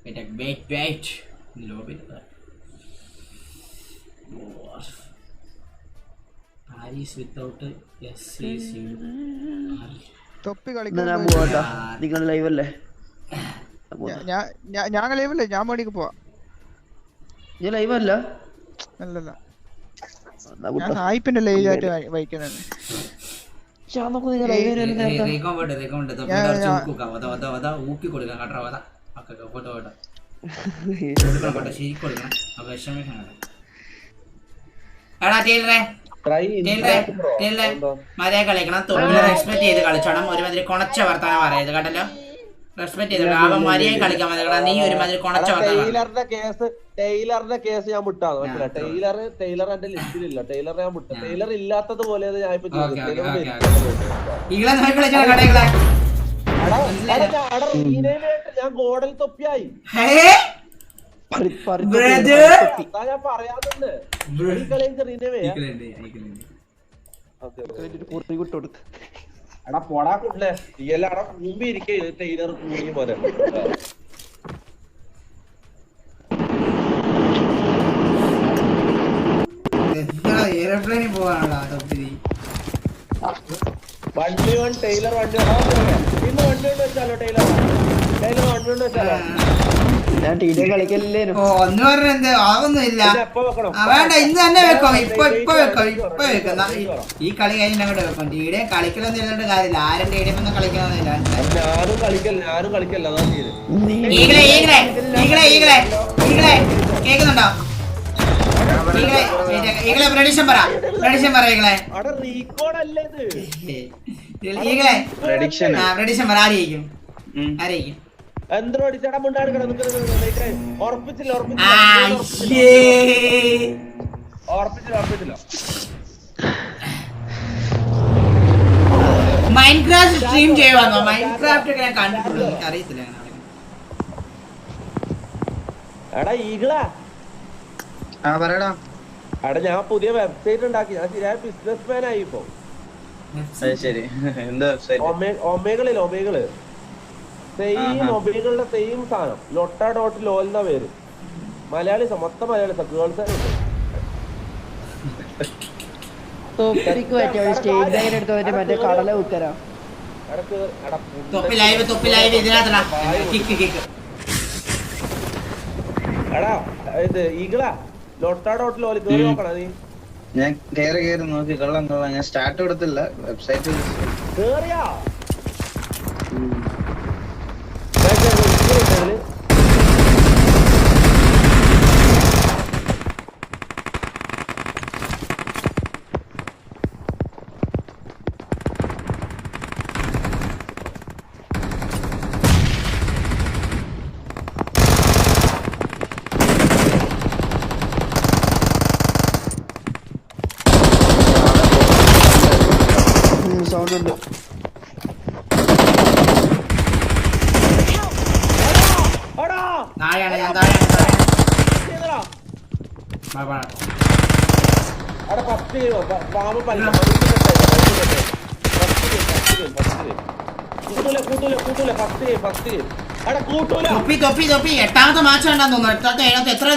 Wait. Lobby. Paris without SCC. തൊപ്പി കളിക്കാൻ നിങ്ങൾ ലൈവ് അല്ലേ? ഞാൻ ലൈവല്ലേ, ഞാൻ മണിക്ക് പോവാ. നീ ലൈവ് അല്ല? അല്ലല്ല, ഞാൻ സായിപ്പിന്റെ ലൈവ് ആയിട്ട് വഹിക്കുന്നത്. മര്യാദ കളിക്കണം. തൊഴിലെ റെസ്പെക്ട് ചെയ്ത് കളിച്ചോണം. ഒരുമാതിരി കൊണച്ച വർത്താനം പറയത് കേട്ടല്ലോ. റെസ്പെക്ട് ചെയ്ത് അവൻ മര്യാദ കളിക്കാൻ മതി. നീ ഒരുമാതിരി കൊണച്ച ടൈലറിന്റെ കേസ് ഞാൻ വിട്ടാണ്. ടൈലർ എന്റെ ലിസ്റ്റിലില്ല. ടൈലർ ഞാൻ വിട്ടു. ടൈലർ ഇല്ലാത്തത് പോലെ ഞാൻ ഗോഡൽ തൊപ്പിയായി. ഞാൻ പറയാറുണ്ട് എടാ പൊടാ കൊണ്ടേ ഇയാളെ മുമ്പ് ഇരിക്കേ ടൈലർ കൂടി പോലെ. എയർപ്ലെയിനിൽ പോവാണല്ലോ വണ്ടി ടൈലർ വണ്ടി ഇന്ന് വണ്ടി കൊണ്ട് വെച്ചാലോ. ടൈലർ വണ്ടി കൊണ്ട് വെച്ചാലോ. ഒന്ന് പറഞ്ഞ ആവുന്നില്ല. വേണ്ട, ഇന്ന് തന്നെ വെക്കോ. ഇപ്പൊ വെക്കാം. ഈ കളി കഴിഞ്ഞിട്ട് അങ്ങോട്ട് വെക്കും. ടീടെ കളിക്കലൊന്നും ഇരുന്നിട്ട് കാര്യമില്ല. ആരും ടീഡിയൊന്നും കളിക്കണമെന്നില്ല. ഞാനും കളിക്കല്ല. കേക്കുന്നുണ്ടോ? ഈകളെ പ്രഡിക്ഷൻ പറ ഈകളെ. പ്രഡിക്ഷൻ പറ. ആരെയും മൈൻക്രാഫ്റ്റ് സ്ട്രീം ചെയ്യുവാന്നോ? മൈൻക്രാഫ്റ്റ് ഒക്കെ ഞാൻ കണ്ടിട്ടുള്ളൂ, എനിക്ക് അറിയത്തില്ല. എടാ ഈകളാ, എടാ ഞാൻ പുതിയ വെബ്സൈറ്റ് ഉണ്ടാക്കി. ഞാൻ ശരിയായ ബിസിനസ് മാൻ ആയി ഇപ്പൊ. ഒമേകളില് സെയിം ഒമേകളുടെ സെയിം സാധനം. lota.lo എന്ന പേര്. മലയാളി മൊത്തം മലയാളി ഗേൾസ് എടാ ഇത് ഈകളാ lota.lo കേറി നോക്കണ നീ. ഞാൻ കേറി നോക്കി. കൊള്ളാം. ഞാൻ സ്റ്റാർട്ട് കൊടുത്തില്ല. വെബ്സൈറ്റ് കേറിയാ സൗണ്ട് ഉണ്ട്. എട്ടാമത്തെ മാച്ച് വേണ്ടെന്ന് തോന്നുന്നു. എത്ര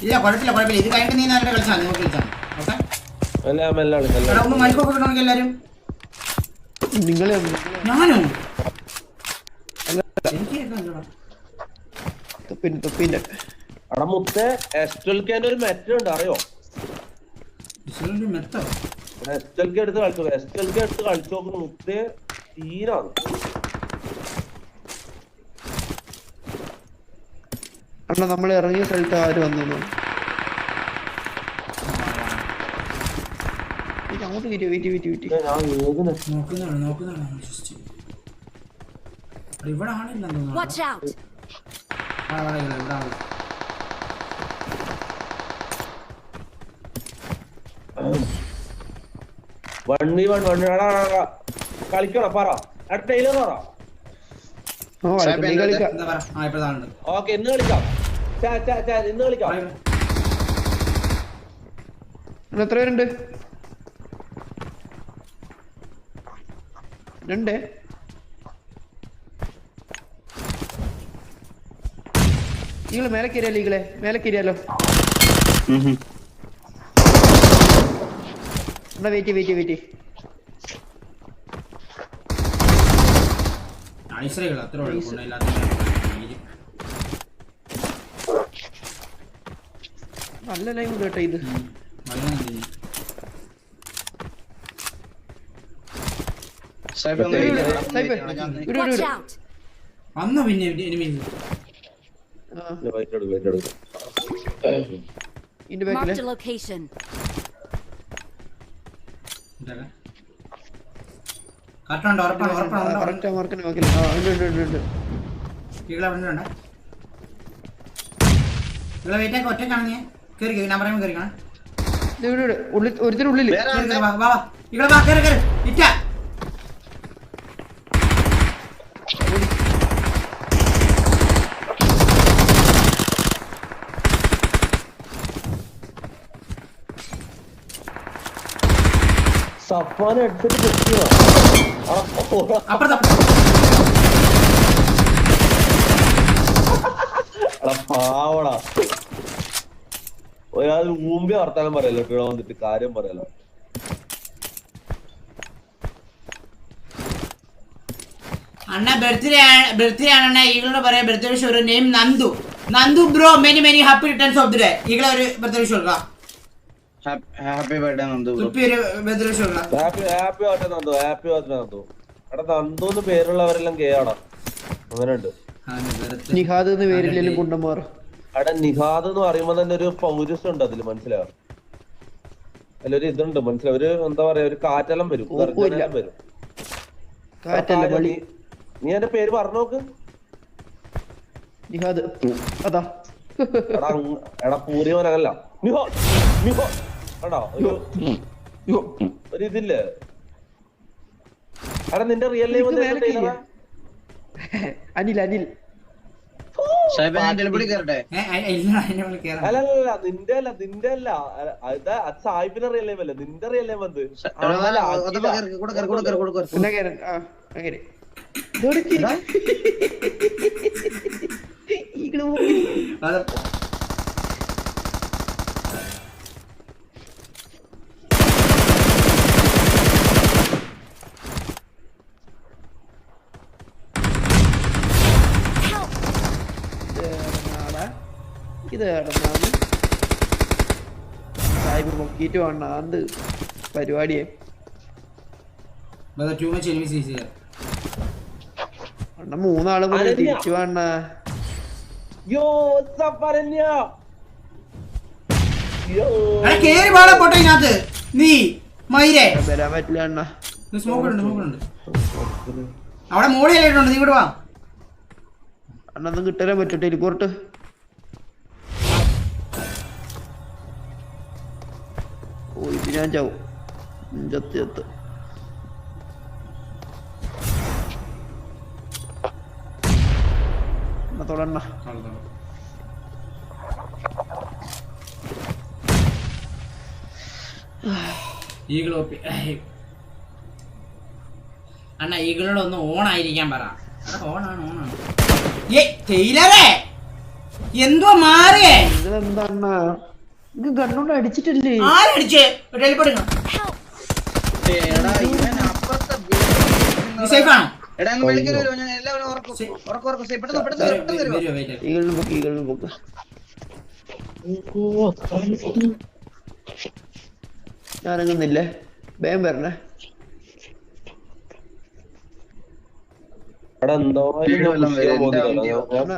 ഇല്ല, കുഴപ്പമില്ല. ഇത് കഴിഞ്ഞിട്ട് നീ നല്ല കളിച്ചാൽ നമുക്ക് കളിച്ചാൽ. ഒന്ന് മൈക്കോക്കെ കിട്ടണമെങ്കിൽ എല്ലാരും. ഞാനോ? അവിടെ മുത്തേ എസ്റ്റൽക്കേന്റെ ഒരു മെറ്റുണ്ട്, അറിയോ? എസ്റ്റൽക്കെ എടുത്ത് കളിച്ചു നോക്കുന്ന മുത്തേ തീരാണ്. അണ്ണാ നമ്മൾ ഇറങ്ങിയ സ്ഥലത്ത് ആര് വന്നു? അങ്ങോട്ട് ഇവിടെ ആണില്ലെന്ന് 1v1 കളിക്കണോ പറ അടുത്ത ടൈലർ പറ എന്താ പറ ഇപ്പൊ താണ്ട് ഓക്കെ ഇന്ന് കളിക്കാം ഇന്ന് കളിക്കാം എത്ര പേരുണ്ട്? 2 ഈകള് മേലെ കയറിയാലോ മേലെ കയറിയാലോ എന്നാ വെയിറ്റ് അത്ര നല്ല ലൈവ് കേട്ടോ ഇത്. അന്ന് പിന്നെ ഇതിന്റെ ബാക്കില് ഒറ്റക്കാണ് ഞാൻ പറയുമ്പോ ഒരുത്തിനുള്ളില് സഫാൻ എടുത്തിട്ട് കുത്തിയോ പാവടാ ഒരാൾ മുമ്പേ വർത്താനം പറയല്ലോ ഇവിടെ വന്നിട്ട് കാര്യം പറയല്ലോ. അണ്ണ ബർത്ത്ഡേ ആണ് ഈകളോട് പറയാം. ബർത്ത്ഡേ വിഷ് ഒരു name Nandu bro many happy returns of the day. ഈകളെ ഒരു ബർത്ത്ഡേ വിഷ് കൊടുക്കാം. Happy birthday Nandu bro. ഒരു ബർത്ത്ഡേ വിഷ് കൊടുക്കാം. Happy birthday Nandu. എടാ നന്ദൂന്ന് പേരുള്ളവരെല്ലാം കേടാ അങ്ങനെയുണ്ട്. നിഹാദ് എന്ന് പേരില്ലെങ്കിലും കുണ്ടന്മാർ. അവിടെ നിഹാദ് എന്ന് പറയുമ്പോ തന്നെ ഒരു പൗരസ്യം ഉണ്ട് അതില്, മനസ്സിലാവും. അതിലൊരു ഇതുണ്ട് മനസ്സിലാവും. ഒരു എന്താ പറയാ ഒരു കാറ്റെല്ലാം വരും വരും. നീ എന്റെ പേര് പറഞ്ഞു നോക്ക്. നിഹാദ് അതാ എടാ പൂരിമനല്ല നിഹോ എടാ ഒരു ഇതില്ലേ. എടാ നിന്റെ റിയൽ നെയിം അനിൽ അല്ലല്ല നിന്റെ അല്ല സാഹിബിന്റെ റിയൽ നെയിം അല്ല, നിന്റെ റിയൽ നെയിം എന്ത്? ഇത് സാഹിബ് പൊക്കിട്ട് വേണ്ട അത് പരിപാടിയെ അണ്ണ 3 ആള് പോലെ തിരിച്ചു വേണ്ട. വരാൻ പറ്റില്ല അണ്ണ. അവിടെ മോളിയായിട്ടുണ്ട്. നീ ഇവിടെ വാ. അണ്ണൊന്നും കിട്ടാൻ പറ്റും. ടെലിപോർട്ട് ഇത് ഞാൻ ചാവും. ചത്ത് തൊടണ്ണ. അണ്ണ ഈകളോട് ഒന്ന് ഓണായിരിക്കാൻ പറ. ഓണാണ് എന്തോ മാറിയേ. ഇതെന്താ കണ്ണോണ്ട് അടിച്ചിട്ടില്ലേ? ആരടിച്ചേ? ഞാനങ്ങുന്നില്ലേ വേഗം വരണേ.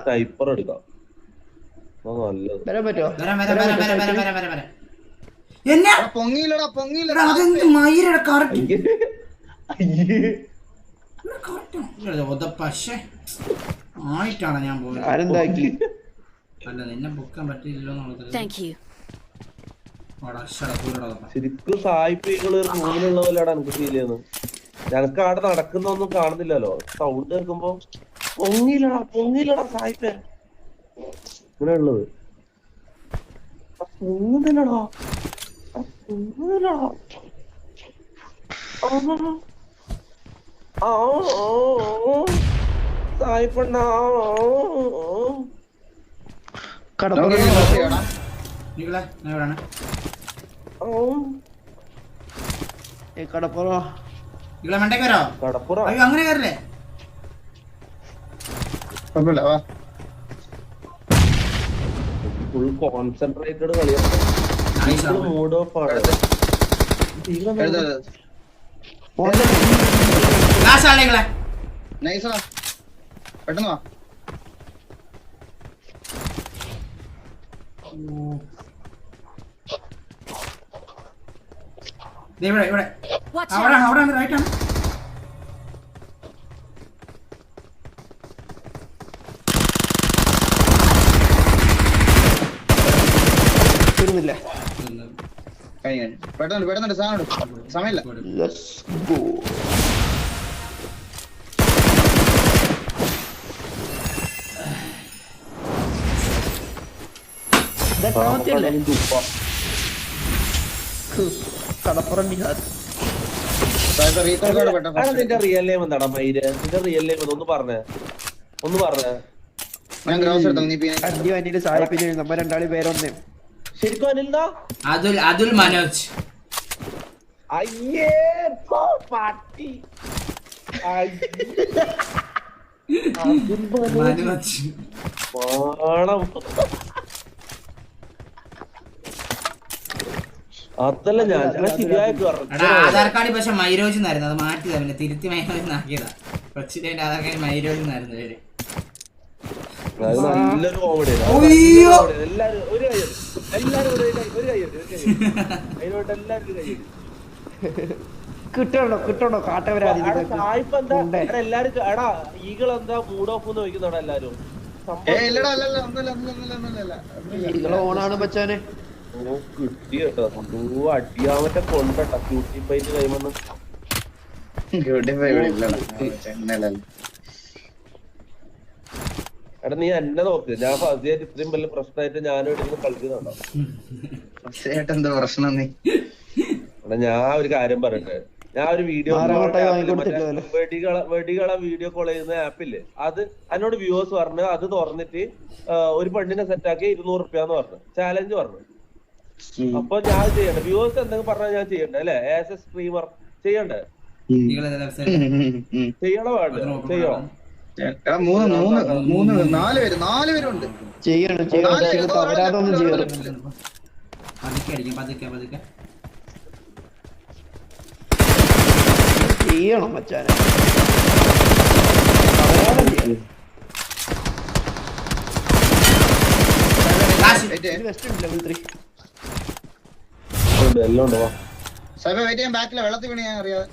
സ്നൈപ്പർ എടുക്കാം. വരാൻ പറ്റോ? ആയിട്ടാണ് ഞാൻ പോയത്. ആരെന്താക്കി? അല്ല നിന്നെ പൊക്കാൻ പറ്റില്ലല്ലോ. ശരിക്കും സായിപ്പുകള് റൂമിലുള്ള പോലെയാണ് എനിക്ക് ഫീൽ ചെയ്യുന്നത്. ഞങ്ങൾക്ക് അവിടെ നടക്കുന്നൊന്നും കാണുന്നില്ലല്ലോ. സൗണ്ട് കേൾക്കുമ്പോ പൊങ്ങിയില്ലടാ സായിപ്പേ ഇങ്ങനെ ഉള്ളത്. പൊങ്ങുന്നില്ലടാ സായിപ്പണ്ണ കടപ്പുറം അങ്ങനെ കയറില്ലേ? കുഴപ്പമില്ല വാ. ഫുൾ കോൺസെൻട്രേറ്റഡ് കളിയാണ്. മൂഡ് ഓഫ് ആണ്. നൈസാ പെട്ടെന്ന് വാ. ഇവിടെ അവിടെ റൈറ്റ് ആണ്. തീർന്നില്ല. പെട്ടെന്ന് സാധനം സമയമില്ല. കടപ്പുറം ബിഹാർ. നിന്റെ റിയൽ നെയിം എന്താടാ മയില്? നിന്റെ റിയൽ നെയിം ഒന്ന് പറഞ്ഞേ. ഞാൻ ഗ്രോസ് എടുത്തോ. നീ അടി വന്നിട്ട് സായിപ്പിന് നമ്മ രണ്ടാളി പേരൊന്നേ. ശരിക്കും അനിൽദാ? അതുൽ മനോജ്. അയ്യേ പാട്ടി. മനോജ് അതല്ല ഞാൻ ശരിയായിട്ട് ആധാർ കാർഡിൽ പക്ഷെ മൈരോജ് എന്നായിരുന്നു. അത് മാറ്റിയതാ, പിന്നെ തിരുത്തി മൈരോജ് എന്നാക്കിയതാ. കൊച്ചിന്റെ ആധാർ കാർഡിൽ മൈരോജ് എന്നായിരുന്നു പേര്. നല്ലൊരു കോമഡിയാണ്. എല്ലാരും ഒരു കൈ കിട്ടണോ കാട്ടവരാതി. എല്ലാരും എടാ ഈകളെന്താ മൂഡ് ഓഫ് എന്ന് ചോദിക്കുന്നോടാ എല്ലാരും. ഓണാണ് ബച്ചാനെ. കിട്ടി കേട്ടോ. അടിയാമറ്റ കൊണ്ടട്ടാ ക്യൂട്ടി പൈറ്റ് കൈമെന്ന്. എടാ നീ എന്നെ നോക്ക്. ഞാൻ ഫസിയായിട്ട് ഇത്രയും വലിയ പ്രശ്നമായിട്ട് ഞാനും ഇവിടെ കളിക്കുന്നുണ്ടോ? എന്താ പ്രശ്നം? നീ എടാ ഞാൻ ഒരു കാര്യം പറയട്ടെ. ഞാൻ ഒരു വീഡിയോ വെടികള വീഡിയോ കോൾ ചെയ്യുന്ന ആപ്പില്ലേ, അത് എന്നോട് വ്യൂവേഴ്സ് പറഞ്ഞു അത് തുറന്നിട്ട് ഒരു പെണ്ണിനെ സെറ്റാക്കി 200 റുപ്യാന്ന് പറഞ്ഞു. ചാലഞ്ച് പറഞ്ഞു. അപ്പൊ ഞാൻ ചെയ്യണ്ടേ? വ്യൂവേഴ്സ് എന്തെങ്കിലും പറഞ്ഞാൽ ഞാൻ ചെയ്യണ്ടേ അല്ലെ? ആസ് എ സ്ട്രീമർ ചെയ്യണ്ടേ? ചെയ്യണോ വേണ്ട? ചെയ്യണോ? 4 പേരുണ്ട്. ചെയ്യണം മച്ചാനെ. വെള്ളത്തിൽ വീണ് ഞാൻ അറിയാതെ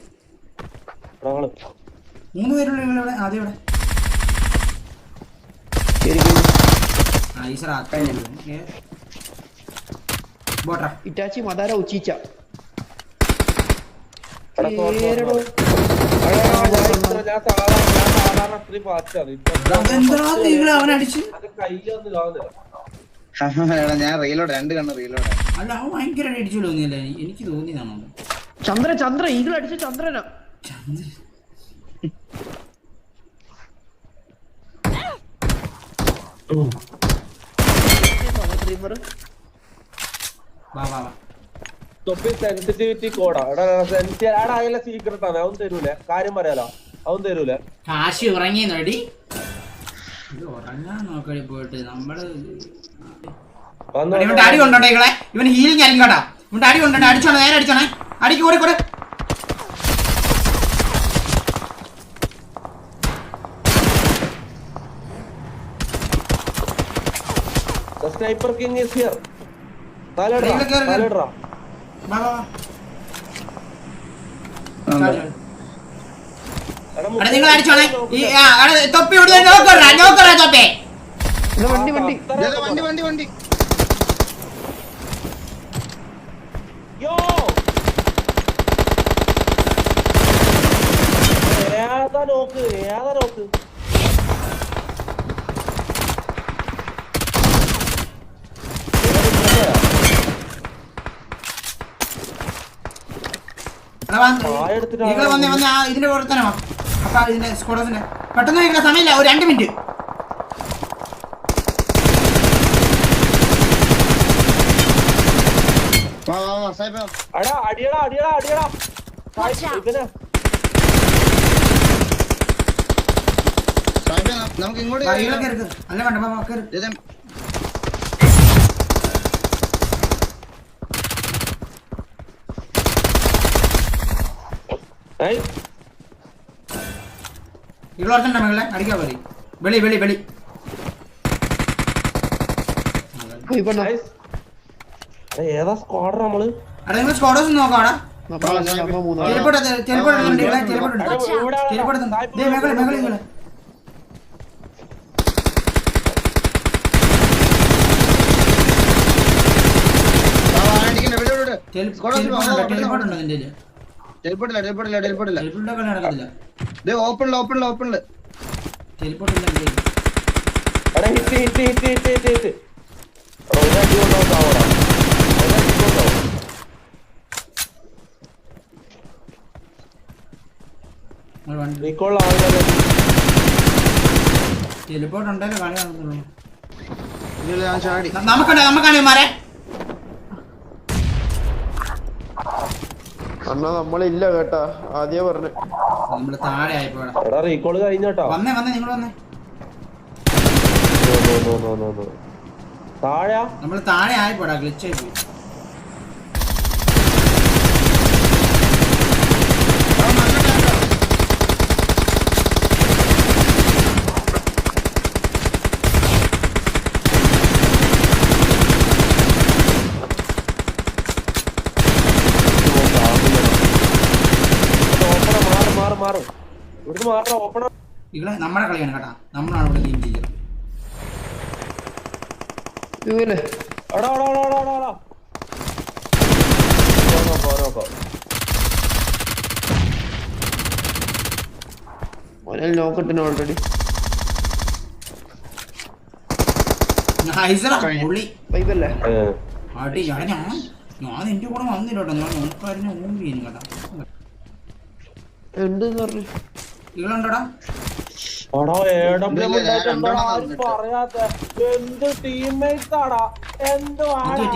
3 പേരുള്ള ആദ്യം ഇവിടെ ഇറ്റാച്ചി മദാര ഉച്ചീച്ച. ഞാൻ റീലോഡ് 2 കണ്ണ് റീലോഡ്. അല്ല അവൻ ഭയങ്കര അടിച്ചു തോന്നിയല്ലേ? എനിക്ക് തോന്നിയതാണോ? ചന്ദ്ര ഈഗിൾ അടിച്ച ചന്ദ്രനാ. സെൻസിറ്റിവിറ്റി കോഡാ. അതിലെ സീക്രട്ട് ആണ്. അവൻ തരൂല. കാര്യം പറയാലോ, അവൻ തരൂല. കാശി ഉറങ്ങി നടി ഉറങ്ങാൻ നോക്കടി പോയിട്ട് നമ്മള് ഇവന്റെ അടി കൊണ്ടോട്ടെ. ഇവൻ ഹീലിംഗ് ആയിരിക്കോട്ടാ. ഇവന്റെ അടി കൊണ്ടോട്ടെ. അടിച്ചോണേ, നേരെ അടിച്ചോണേ. അടിക്ക് കൂടെ സ്നൈപ്പർ കിങ് ഈസ് ഹിയർ. താലെടാ നിങ്ങൾ അടിച്ചോണേ. തൊപ്പി നോക്കറാ തൊപ്പി. വണ്ടി നോക്ക് ഏതാ നോക്ക് വന്നേ ഇതിന്റെ പ്രവർത്തനമോ അപ്പൊ ഇതിന്റെ സ്കോഡസിന്റെ പെട്ടെന്ന് കഴിക്കുന്ന സമയമില്ല ഒരു 2 മിനിറ്റ് അടിയടാ ഇവനെ നമുക്ക് ഇങ്ങോട്ട് അല്ല വേണ്ട ഇവളോർത്തണ്ട മകളെ അടിക്കാൻ മതി വെളി ഏതാ സ്ക്വാഡ് നമ്മള് അവിടെ നിങ്ങൾ സ്കോഡസ് നോക്കാടാ ഓപ്പണില് നമുക്കാണ് മാറേ അണ്ണാ നമ്മളില്ല കേട്ടാ ആദ്യം പറഞ്ഞു നമ്മള് താഴെ ആയിപ്പോടാ റീകോള് കഴിഞ്ഞോട്ടോ വന്നേ നിങ്ങൾ വന്നേ താഴെ നമ്മള് താഴെ ആയിപ്പോടാ ഗ്ലിച്ചായി പോയി ഇവിടെ നമ്മുടെ കളിയാണ് കേട്ടാ നമ്മളാണ് ഇവിടെ ഗെയിം ചെയ്യുന്നത് നോക്കട്ടിന് ഓൾറെഡി പൈപ്പല്ലേ അടി ഞാൻ എന്റെ കൂടെ വന്നില്ല കേട്ടോ ഞാൻ നോക്കാരനെ ഊമ്പി കേട്ടാ ഉണ്ടെന്ന് പറഞ്ഞു ഇവളുണ്ടോടാ പറയാത്ത എന്ത് ടീംമേറ്റ്സ് ആടാ എന്ത് പറഞ്ഞിട്ട്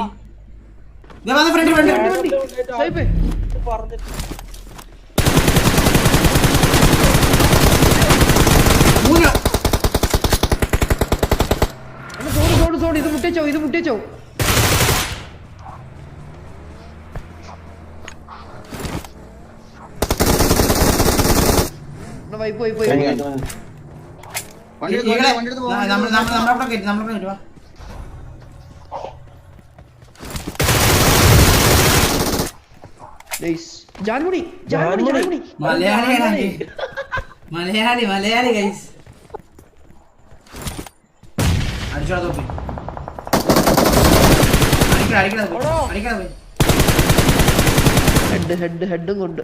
ഇത് മുട്ടിച്ചോ പോയി മലയാളി ഗൈസ് അടിച്ചോടാ തോപ്പി അടിക്കടാ പോയി ഹെഡും കൊണ്ട്